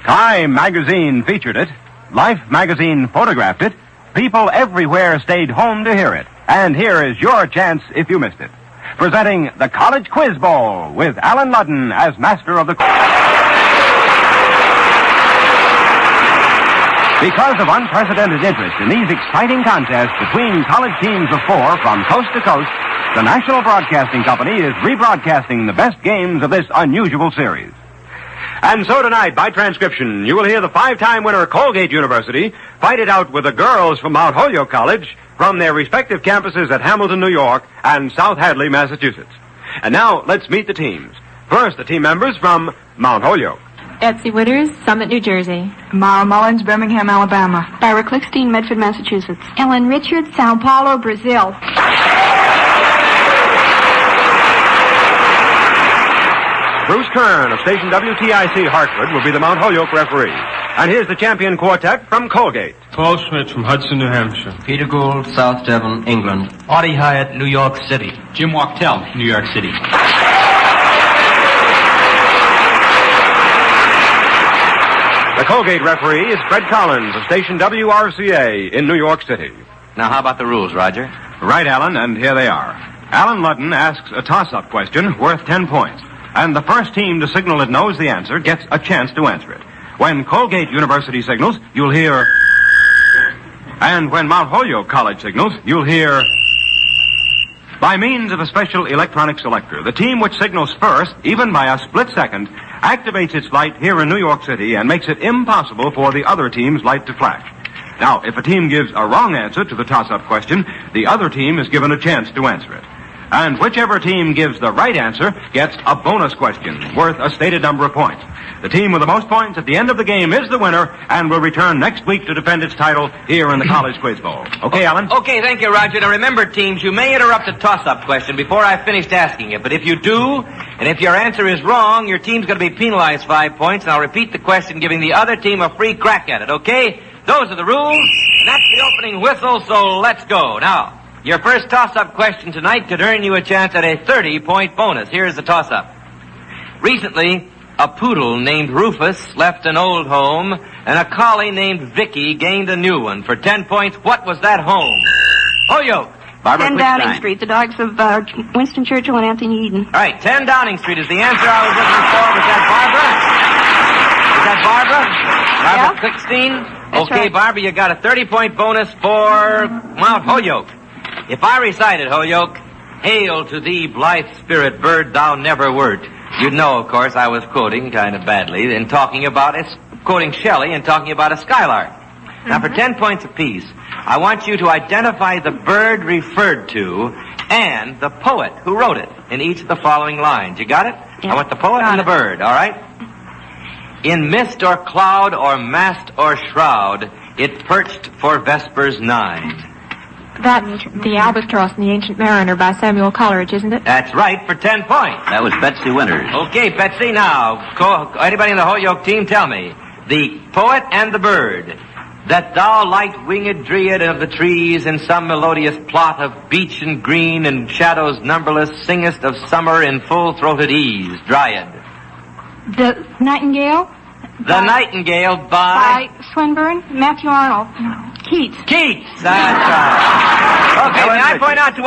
Time magazine featured it. Life magazine photographed it. People everywhere stayed home to hear it. And here is your chance if you missed it. Presenting the College Quiz Bowl with Alan Ludden as master of the quiz. Because of unprecedented interest in these exciting contests between college teams of 4 from coast to coast, the National Broadcasting Company is rebroadcasting the best games of this unusual series. And so tonight, by transcription, you will hear the 5-time winner Colgate University fight it out with the girls from Mount Holyoke College from their respective campuses at Hamilton, New York, and South Hadley, Massachusetts. And now, let's meet the teams. First, the team members from Mount Holyoke. Betsy Witters, Summit, New Jersey. Mara Mullins, Birmingham, Alabama. Barbara Clickstein, Medford, Massachusetts. Ellen Richards, Sao Paulo, Brazil. Bruce Kern of station WTIC Hartford will be the Mount Holyoke referee. And here's the champion quartet from Colgate. Paul Schmidt from Hudson, New Hampshire. Peter Gould, South Devon, England. Audie Hyatt, New York City. Jim Wachtel, New York City. The Colgate referee is Fred Collins of station WRCA in New York City. Now, how about the rules, Roger? Right, Alan, and here they are. Alan Ludden asks a toss-up question worth 10 points. And the first team to signal it knows the answer gets a chance to answer it. When Colgate University signals, you'll hear... And when Mount Holyoke College signals, you'll hear... By means of a special electronic selector, the team which signals first, even by a split second, activates its light here in New York City and makes it impossible for the other team's light to flash. Now, if a team gives a wrong answer to the toss-up question, the other team is given a chance to answer it. And whichever team gives the right answer gets a bonus question worth a stated number of points. The team with the most points at the end of the game is the winner and will return next week to defend its title here in the College Quiz Bowl. Okay, Alan? Okay, thank you, Roger. Now remember, teams, you may interrupt the toss-up question before I've finished asking it. But if you do, and if your answer is wrong, your team's going to be penalized 5 points, and I'll repeat the question, giving the other team a free crack at it, okay? Those are the rules, and that's the opening whistle, so let's go. Now, your first toss-up question tonight could earn you a chance at a 30-point bonus. Here's the toss-up. Recently, a poodle named Rufus left an old home, and a collie named Vicky gained a new one. For 10 points, what was that home? Holyoke. Barbara 10 Downing Street, the dogs of Winston Churchill and Anthony Eden. All right, 10 Downing Street is the answer I was looking for. Was that Barbara? Is that Barbara? Barbara Clickstein? That's okay, right. Barbara, you got a 30-point bonus for Mount Holyoke. If I recited, Holyoke, hail to thee, blithe spirit, bird thou never wert, you'd know, of course, I was quoting kind of badly in talking about quoting Shelley and talking about a skylark. Now, for 10 points apiece, I want you to identify the bird referred to and the poet who wrote it in each of the following lines. You got it? Yeah. I want the poet and the bird, all right? In mist or cloud or mast or shroud, it perched for vespers 9. That's The Albatross and the Ancient Mariner by Samuel Coleridge, isn't it? That's right, for 10 points. That was Betsy Winters. Okay, Betsy, now, anybody in the Holyoke team, tell me. The poet and the bird. That thou light-winged dryad of the trees in some melodious plot of beech and green and shadows numberless singest of summer in full-throated ease. Dryad. The Nightingale? The Nightingale by Swinburne? Matthew Arnold? Keats. Keats. That's right. Okay, may I point out to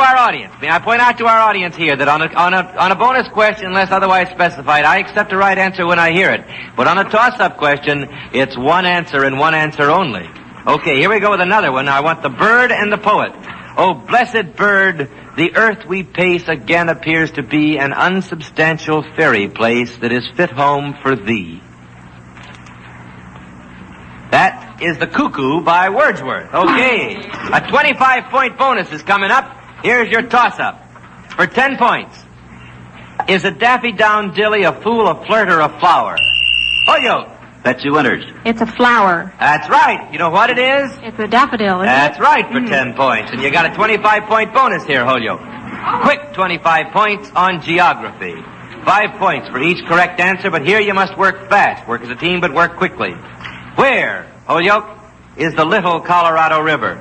our audience here that on a bonus question, unless otherwise specified, I accept the right answer when I hear it. But on a toss-up question, it's one answer and one answer only. Okay, here we go with another one. I want the bird and the poet. Oh, blessed bird, the earth we pace again appears to be an unsubstantial fairy place that is fit home for thee. That is The Cuckoo by Wordsworth. Okay. A 25-point bonus is coming up. Here's your toss-up. For 10 points. Is a Daffy Down Dilly a fool, a flirt, or a flower? Holyoke. Betsy Winters. It's a flower. That's right. You know what it is? It's a daffodil, isn't That's it? right, for 10 points. And you got a 25-point bonus here, Holyoke. Quick 25 points on geography. 5 points for each correct answer, but here you must work fast. Work as a team, but work quickly. Where, Holyoke, is the Little Colorado River?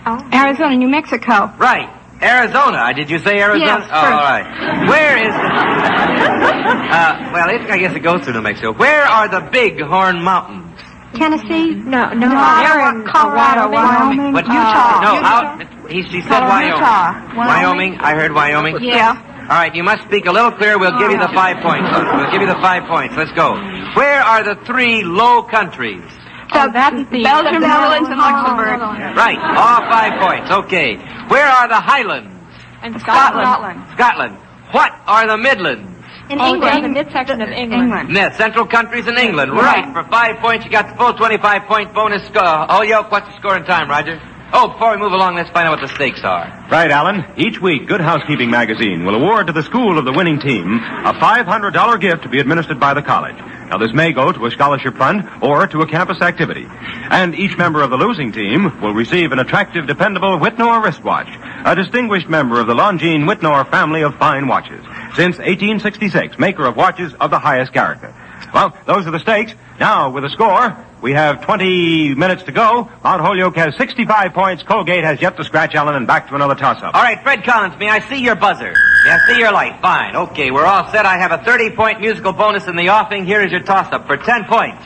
Arizona, New Mexico. Right. Arizona. Did you say Arizona? Yes, Oh, all right. Where is... I guess it goes through New Mexico. Where are the Bighorn Mountains? Tennessee? No, They're in Colorado, Wyoming, But Utah. No, she said Wyoming. Utah. Wyoming. I heard Wyoming. Yeah. All right, you must speak a little clearer. We'll give you the 5 points. We'll give you the 5 points. Let's go. Where are the 3 Low Countries? That's the Belgium, Netherlands, and Luxembourg. Right, all 5 points. Okay. Where are the Highlands? And Scotland. Scotland. What are the Midlands? In They're England. the midsection of England. Yeah, Central countries in England. Right. For 5 points, you got the full 25-point bonus score. Holyoke, what's the score in time, Roger? Oh, before we move along, let's find out what the stakes are. Right, Alan. Each week, Good Housekeeping magazine will award to the school of the winning team a $500 gift to be administered by the college. Now, this may go to a scholarship fund or to a campus activity. And each member of the losing team will receive an attractive, dependable Whitnor wristwatch, a distinguished member of the Longines Whitnor family of fine watches. Since 1866, maker of watches of the highest character. Well, those are the stakes. Now, with the score, we have 20 minutes to go. Mount Holyoke has 65 points. Colgate has yet to scratch Allen, and back to another toss-up. All right, Fred Collins, may I see your buzzer? May I see your light? Fine. Okay, we're all set. I have a 30-point musical bonus in the offing. Here is your toss-up for 10 points.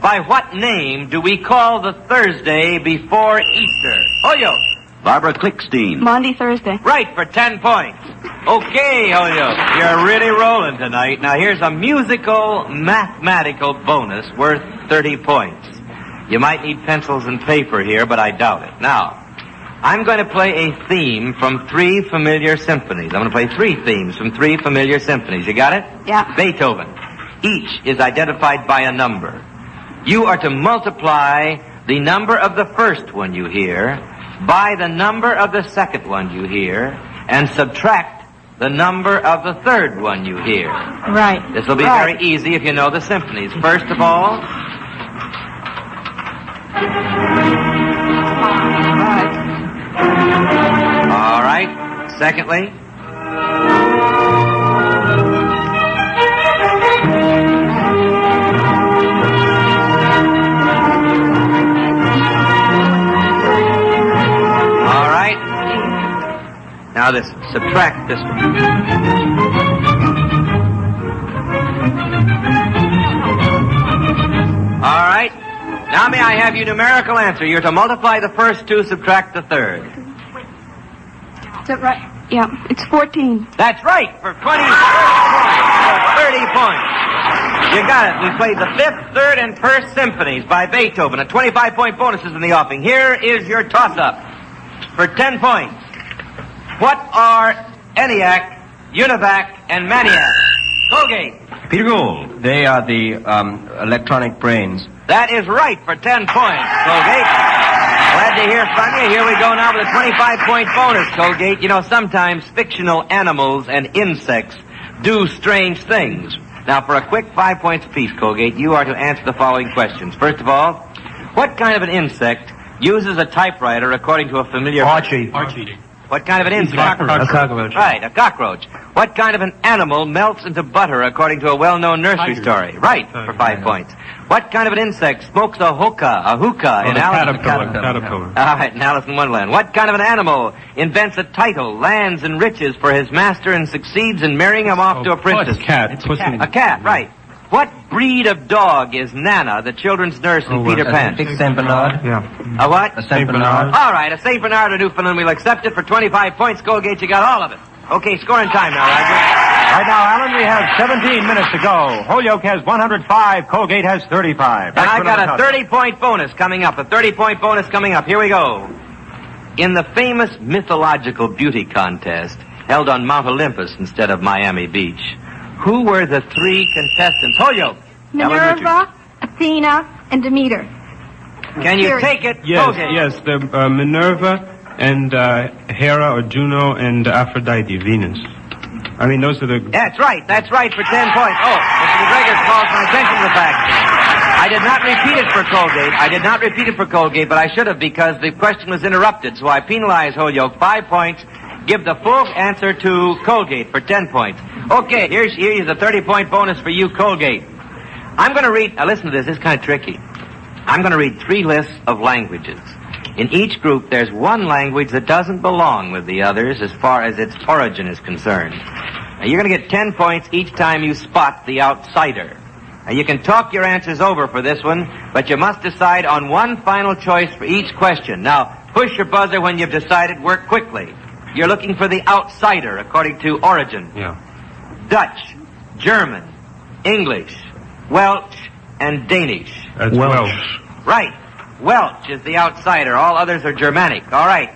By what name do we call the Thursday before Easter? Holyoke. Barbara Clickstein. Monday, Thursday. Right, for 10 points. Okay, Holyoke, you're really rolling tonight. Now, here's a musical, mathematical bonus worth 30 points. You might need pencils and paper here, but I doubt it. Now, I'm going to play a theme from 3 familiar symphonies. I'm going to play 3 themes from 3 familiar symphonies. You got it? Yeah. Beethoven. Each is identified by a number. You are to multiply the number of the first one you hear by the number of the second one you hear, and subtract the number of the third one you hear. Right. This will be very easy if you know the symphonies. First of all... All right. Secondly... Now this, subtract this one. All right. Now may I have your numerical answer? You're to multiply the first 2, subtract the third. Is that right? Yeah, it's 14. That's right, for 20 points. For 30 points. You got it. We played the 5th, 3rd, and 1st symphonies by Beethoven. A 25-point bonus is in the offing. Here is your toss-up for 10 points. What are ENIAC, UNIVAC, and MANIAC? Colgate. Peter Gould. They are the electronic brains. That is right for 10 points, Colgate. Glad to hear from you. Here we go now with a 25-point bonus, Colgate. You know, sometimes fictional animals and insects do strange things. Now, for a quick 5 points apiece, Colgate, you are to answer the following questions. First of all, what kind of an insect uses a typewriter according to a familiar... Archie. What kind of an insect? A cockroach. Right, a cockroach. What kind of an animal melts into butter according to a well-known nursery story? Right, for 5 points. What kind of an insect smokes a hookah in Alice? Caterpillar. All right, in Alice in Wonderland. What kind of an animal invents a title, lands, and riches for his master and succeeds in marrying him off to a princess? It's a cat. A cat, right. What breed of dog is Nana, the children's nurse in Peter Pan? A big Saint Bernard. Yeah. A what? A Saint Bernard. All right, a St. Bernard of Newfoundland. We'll accept it for 25 points. Colgate, you got all of it. Okay, scoring time now, Roger. Right now, Alan, we have 17 minutes to go. Holyoke has 105. Colgate has 35. And I've got a 30-point bonus coming up. A 30-point bonus coming up. Here we go. In the famous mythological beauty contest held on Mount Olympus instead of Miami Beach, who were the 3 contestants? Holyoke. Minerva, Athena, and Demeter. Can you take it? Yes, the Minerva and Hera or Juno and Aphrodite, Venus. I mean, those are the... That's right for 10 points. Oh, Mr. McGregor calls my attention to the fact. I did not repeat it for Colgate, but I should have because the question was interrupted, so I penalized Holyoke 5 points, give the full answer to Colgate for 10 points. Okay, here's a 30-point bonus for you, Colgate. I'm going to read, now listen to this, it's kind of tricky. I'm going to read 3 lists of languages. In each group, there's one language that doesn't belong with the others as far as its origin is concerned. Now, you're going to get 10 points each time you spot the outsider. Now, you can talk your answers over for this one, but you must decide on one final choice for each question. Now, push your buzzer when you've decided. Work quickly. You're looking for the outsider according to origin. Yeah. Dutch, German, English, Welsh, and Danish. That's Welsh. Right. Welsh is the outsider. All others are Germanic. All right.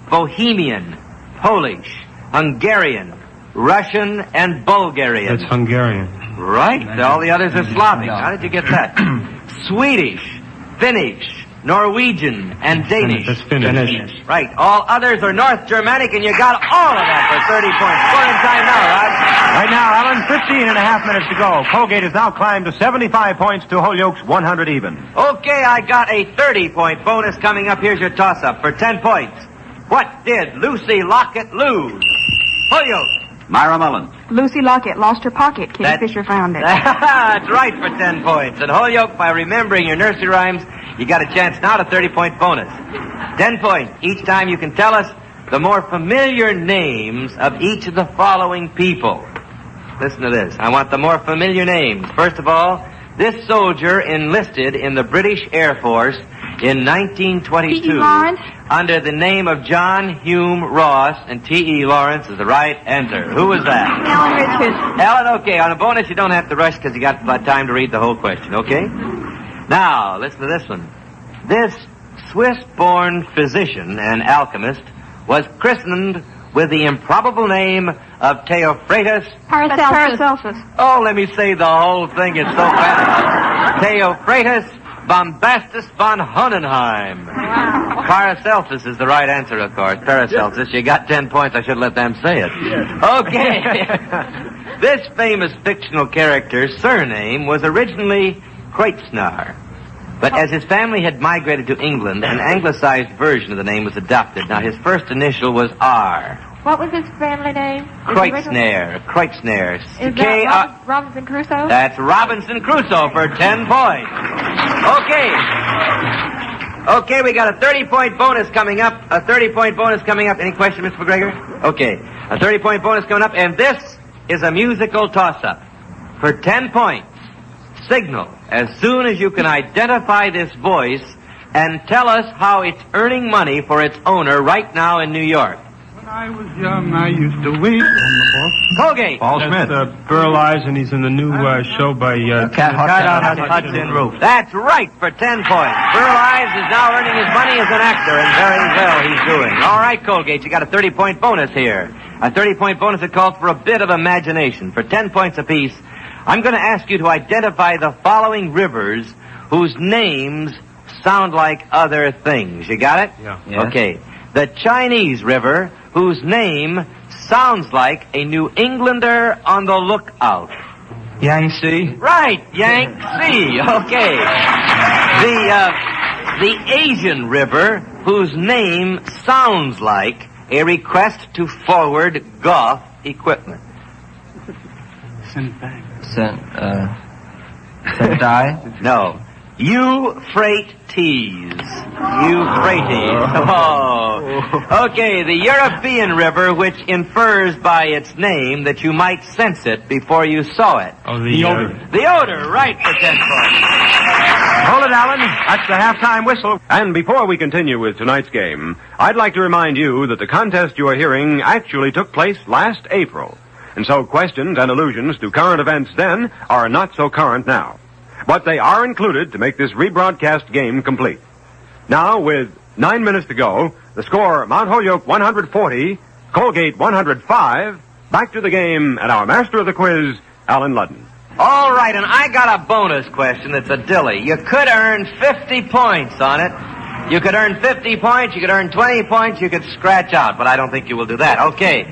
Bohemian, Polish, Hungarian, Russian, and Bulgarian. That's Hungarian. Right. All the others are Slavic. How did you get that? Swedish, Finnish, Norwegian, and Danish. That's Finnish. Right. All others are North Germanic, and you got all of that for 30 points. Scoring time now, Rod. Right now, Alan, 15 and a half minutes to go. Colgate has now climbed to 75 points to Holyoke's 100 even. Okay, I got a 30-point bonus coming up. Here's your toss-up for 10 points. What did Lucy Lockett lose? Holyoke. Myra Mullen. Lucy Lockett lost her pocket. Kitty Fisher found it. That's right for 10 points. And Holyoke, by remembering your nursery rhymes, you got a chance now to 30-point bonus. 10 points each time you can tell us the more familiar names of each of the following people. Listen to this. I want the more familiar names. First of all, this soldier enlisted in the British Air Force in 1922 T.E. Lawrence? under the name of John Hume Ross, and T.E. Lawrence is the right answer. Who was that? Ellen Richards. Ellen, okay. On a bonus, you don't have to rush because you got time to read the whole question, okay? Now, listen to this one. This Swiss-born physician and alchemist was christened with the improbable name of Theophrastus. Paracelsus. Oh, let me say the whole thing. It's so fast. Theophrastus Bombastus von Hohenheim. Wow. Paracelsus is the right answer, of course. Paracelsus. You got 10 points. I should let them say it. Okay. This famous fictional character's surname was originally Kreuznach. But as his family had migrated to England, an anglicized version of the name was adopted. Now, his first initial was R. What was his family name? Kreuznach. Is that Robinson Crusoe? That's Robinson Crusoe for 10 points. Okay, we got a 30-point bonus coming up. Any question, Mr. McGregor? Okay. A 30-point bonus coming up, and this is a musical toss-up. For 10 points, signal as soon as you can identify this voice and tell us how it's earning money for its owner right now in New York. When I was young, I used to weep on the ball. Colgate. Paul Smith. Burl Ives, and he's in the new show by Cat on Hudson Roof. That's right for 10 points. Burl Ives is now earning his money as an actor, and very well he's doing. All right, Colgate, you got a 30-point bonus here. A 30-point bonus that calls for a bit of imagination. For 10 points apiece, I'm going to ask you to identify the following rivers whose names sound like other things. You got it? Yeah. Yes. Okay. The Chinese River, whose name sounds like a New Englander on the lookout. Yangtze. Right, Yangtze. Okay. The Asian River, whose name sounds like a request to forward golf equipment. Sendai. No. Euphrates. Oh. Okay, the European River, which infers by its name that you might sense it before you saw it. Oh, the odor. The odor, right, for 10 points. Hold it, Alan. That's the halftime whistle. And before we continue with tonight's game, I'd like to remind you that the contest you are hearing actually took place last April. And so questions and allusions to current events then are not so current now. But they are included to make this rebroadcast game complete. Now, with 9 minutes to go, the score, Mount Holyoke 140, Colgate 105. Back to the game and our master of the quiz, Alan Ludden. All right, and I got a bonus question that's a dilly. You could earn 50 points on it. You could earn 50 points, you could earn 20 points, you could scratch out, but I don't think you will do that. Okay,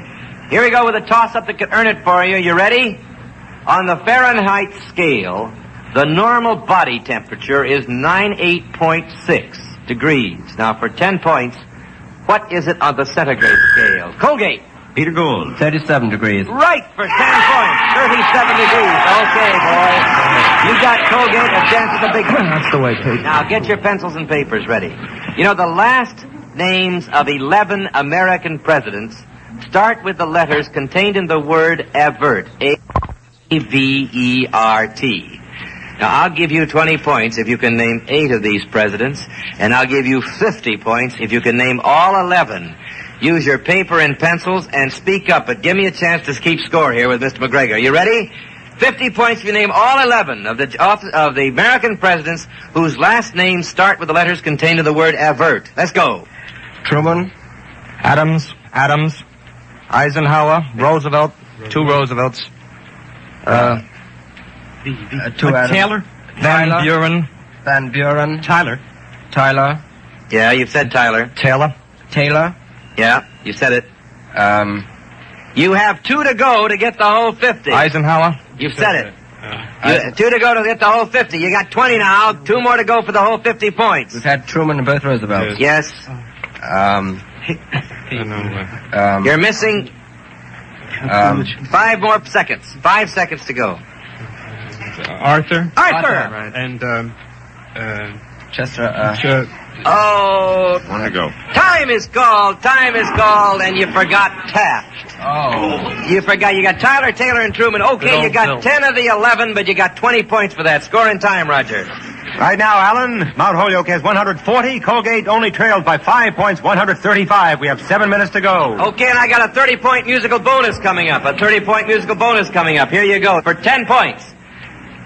here we go with a toss-up that could earn it for you. You ready? On the Fahrenheit scale, the normal body temperature is 98.6 degrees. Now, for 10 points, what is it on the centigrade scale? Colgate. Peter Gould. 37 degrees. Right for 10 points. 37 degrees. Okay, boy. You got Colgate a chance at the big one. That's the way, Pete. Now, get your pencils and papers ready. You know, the last names of 11 American presidents start with the letters contained in the word avert. A-V-E-R-T. Now, I'll give you 20 points if you can name 8 of these presidents, and I'll give you 50 points if you can name all 11. Use your paper and pencils and speak up, but give me a chance to keep score here with Mr. McGregor. Are you ready? 50 points if you name all 11 of the American presidents whose last names start with the letters contained in the word avert. Let's go. Truman, Adams, Eisenhower, Roosevelt, 2 Roosevelts, 2 Adams. Taylor? Van Buren. Tyler. Yeah, you've said Tyler. Taylor. Yeah, you said it. You have 2 to go to get the whole 50. Eisenhower. You've said it. 2 to go to get the whole 50. You got 20 now. 2 more to go for the whole 50 points. We've had Truman and both Roosevelts. Yes. You're missing 5 more seconds. 5 seconds to go. Arthur. Arthur! And, Chester. Oh. One to go. Time is called, and you forgot Taft. Oh. You forgot. You got Tyler, Taylor, and Truman. Okay, you got 10 of the 11, but you got 20 points for that. Score in time, Roger. Right now, Alan, Mount Holyoke has 140. Colgate only trails by 5 points, 135. We have 7 minutes to go. Okay, and I got a 30-point musical bonus coming up. Here you go. For 10 points.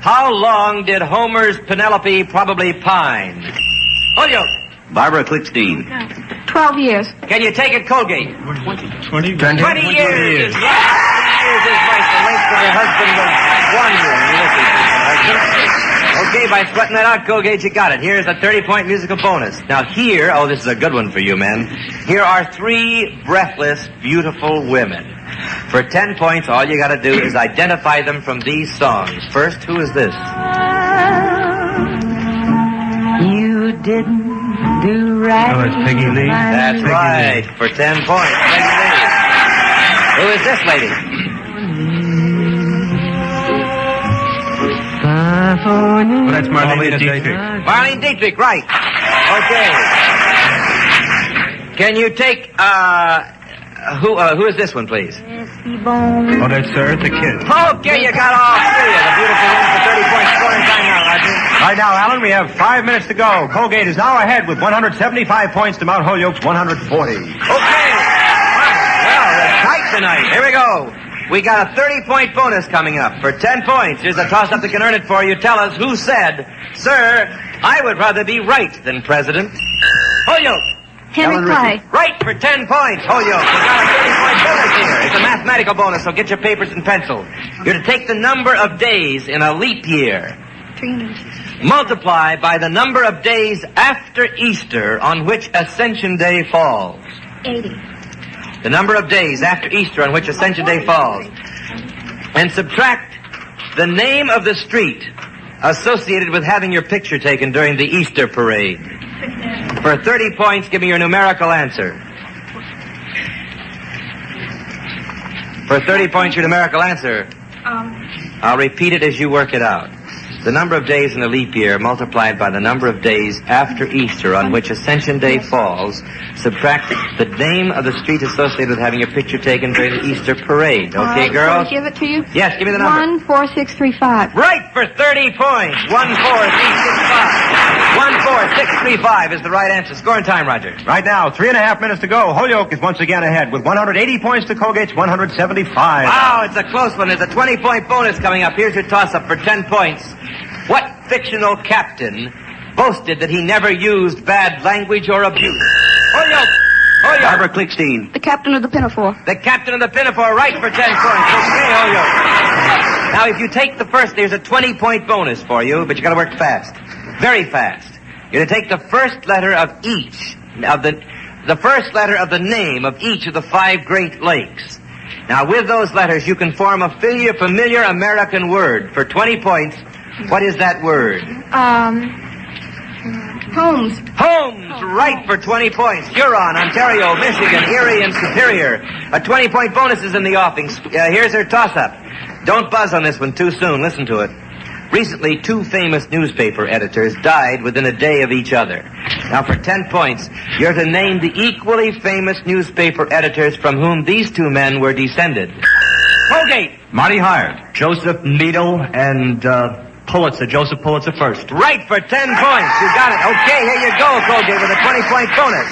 How long did Homer's Penelope probably pine? Holyoke. Barbara Clickstein. 12 years. Can you take it, Colgate? 20 years. Yes, 20 years is right. The length of her husband was wandering. Okay, by sweating that out, Colgate, you got it. Here's a 30-point musical bonus. Now here, this is a good one for you, men. Here are 3 breathless, beautiful women. For 10 points, all you got to do is identify them from these songs. First, who is this? You didn't do right. Oh, it's Peggy Lee. That's right. For 10 points, Peggy Lee. Who is this lady? Well, that's Marlene Dietrich. Marlene Dietrich, right. Okay. Can you take, who is this one, please? Oh, that's Eartha Kitt. Okay, you got all 3 of the beautiful ones for 30 points. Scoring time now, Roger. Right now, Alan, we have 5 minutes to go. Colgate is now ahead with 175 points to Mount Holyoke's 140. Okay. Well, they're tight tonight. Here we go. We got a 30-point bonus coming up. For 10 points, here's a toss-up that can earn it for you. Tell us who said, "Sir, I would rather be right than president." Holyoke. Henry Clay. Right for 10 points, Holyoke. We got a 30-point bonus here. It's a mathematical bonus, so get your papers and pencil. You're to take the number of days in a leap year. 360. Multiply by the number of days after Easter on which Ascension Day falls. 80. The number of days after Easter on which Ascension Day falls. And subtract the name of the street associated with having your picture taken during the Easter parade. For 30 points, give me your numerical answer. For 30 points, your numerical answer. I'll repeat it as you work it out. The number of days in a leap year multiplied by the number of days after Easter on which Ascension Day falls, subtract the name of the street associated with having your picture taken during the Easter parade. Okay, girls? Give it to you? Yes, give me the number. 14635. Right for 30 points. 14635. 14635 is the right answer. Score in time, Roger. Right now, 3.5 minutes to go. Holyoke is once again ahead with 180 points to Colgate's 175. Wow, it's a close one. There's a 20-point bonus coming up. Here's your toss-up for 10 points. What fictional captain boasted that he never used bad language or abuse? Holyoke! Barbara Clickstein. The captain of the Pinafore. The captain of the Pinafore, right for 10 points. Okay, Holyoke. Now, if you take the first, there's a 20-point bonus for you, but you gotta work fast. Very fast. You're to take the first letter of each of the first letter of the name of each of the 5 Great Lakes. Now, with those letters, you can form a familiar American word. For 20 points, what is that word? Holmes. Holmes, right for 20 points. Huron, Ontario, Michigan, Erie, and Superior. A 20-point bonus is in the offing. Here's her toss-up. Don't buzz on this one too soon. Listen to it. Recently, two famous newspaper editors died within a day of each other. Now, for 10 points, you're to name the equally famous newspaper editors from whom these two men were descended. Colgate! Marty Hard. Joseph Needle and Pulitzer. Joseph Pulitzer first. Right for 10 points. You got it. Okay, here you go, Colgate, with a 20-point bonus.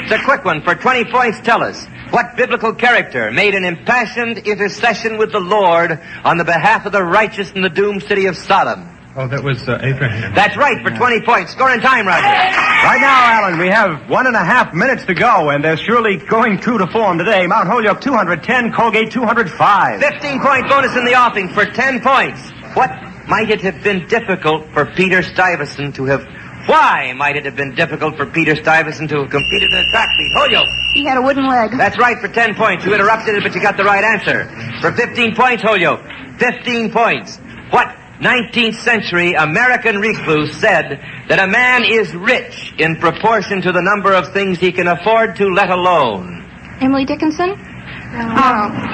It's a quick one. For 20 points, tell us, what biblical character made an impassioned intercession with the Lord on the behalf of the righteous in the doomed city of Sodom? Oh, that was Abraham. That's right, for 20 points. Score in time, Roger. Right now, Alan, we have 1.5 minutes to go, and they're surely going true to form today. Mount Holyoke 210, Colgate 205. 15-point bonus in the offing for 10 points. What might it have been difficult for Peter Stuyvesant to have... Why might it have been difficult for Peter Stuyvesant to have competed in a track meet? Holyoke. He had a wooden leg. That's right, for 10 points. You interrupted it, but you got the right answer. For 15 points, Holyoke. 15 points. What 19th century American recluse said that a man is rich in proportion to the number of things he can afford to let alone? Emily Dickinson?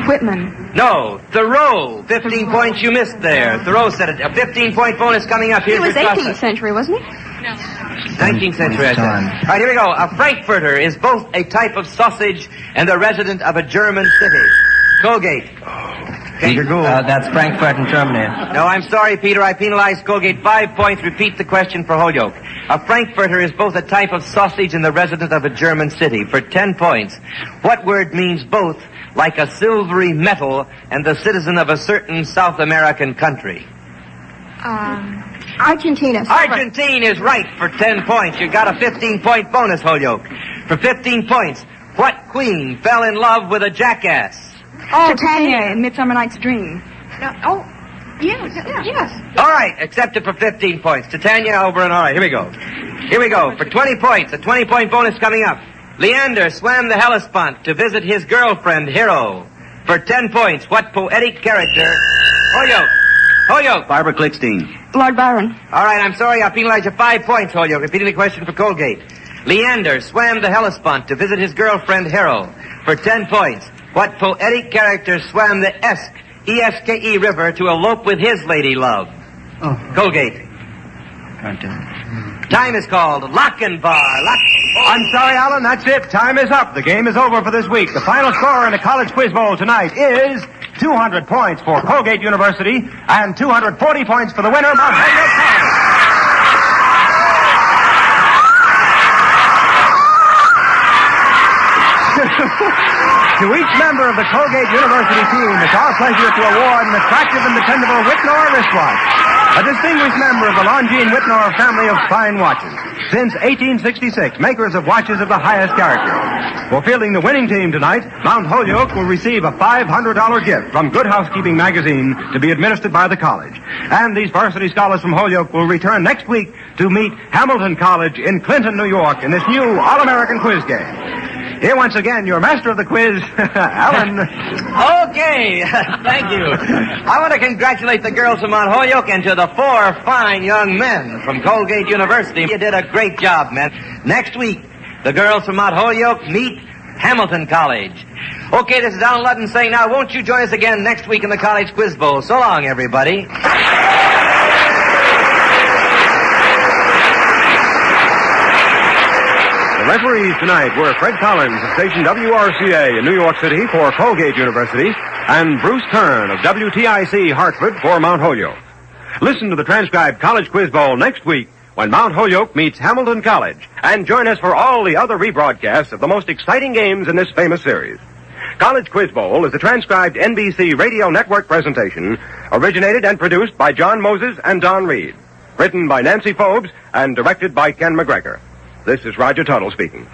Whitman. No, Thoreau. 15 points you missed there. Thoreau said it. A 15-point bonus coming up here. He was 18th century, wasn't he? 19th century, I said. All right, here we go. A Frankfurter is both a type of sausage and a resident of a German city. Colgate. Peter Gould. That's Frankfurt in Germany. No, I'm sorry, Peter. I penalized Colgate 5 points. Repeat the question for Holyoke. A Frankfurter is both a type of sausage and the resident of a German city. For 10 points. What word means both like a silvery metal and the citizen of a certain South American country? Argentina. Argentine is right for 10 points. You got a 15-point bonus, Holyoke. For 15 points, what queen fell in love with a jackass? Oh, Titania in Midsummer Night's Dream. Yes. All right, accepted for 15 points. Titania, Oberon, all right, here we go. Here we go. For 20 points, a 20-point bonus coming up. Leander swam the Hellespont to visit his girlfriend, Hero. For 10 points, what poetic character? Holyoke. Holyoke. Barbara Clickstein. Lord Byron. All right, I'm sorry, I'll penalize you 5 points, Holyoke. Repeating the question for Colgate. Leander swam the Hellespont to visit his girlfriend, Hero. For 10 points, what poetic character swam the E-S-K-E river to elope with his lady love? Colgate. Time is called Lochinvar. I'm sorry, Alan, that's it. Time is up. The game is over for this week. The final score in the College Quiz Bowl tonight is 200 points for Colgate University and 240 points for the winner, Mount Holyoke College. To each member of the Colgate University team, it's our pleasure to award an attractive and dependable Whitnor wristwatch, a distinguished member of the Longines Whitnor family of fine watches. Since 1866, makers of watches of the highest character. For fielding the winning team tonight, Mount Holyoke will receive a $500 gift from Good Housekeeping magazine to be administered by the college. And these varsity scholars from Holyoke will return next week to meet Hamilton College in Clinton, New York, in this new All-American quiz game. Here once again, your master of the quiz, Alan. Okay, thank you. I want to congratulate the girls from Mount Holyoke and to the 4 fine young men from Colgate University. You did a great job, men. Next week, the girls from Mount Holyoke meet Hamilton College. Okay, this is Alan Ludden saying, now won't you join us again next week in the College Quiz Bowl? So long, everybody. The referees tonight were Fred Collins of station WRCA in New York City for Colgate University and Bruce Kern of WTIC Hartford for Mount Holyoke. Listen to the transcribed College Quiz Bowl next week when Mount Holyoke meets Hamilton College, and join us for all the other rebroadcasts of the most exciting games in this famous series. College Quiz Bowl is a transcribed NBC Radio Network presentation originated and produced by John Moses and Don Reed, written by Nancy Phobes and directed by Ken McGregor. This is Roger Tuttle speaking.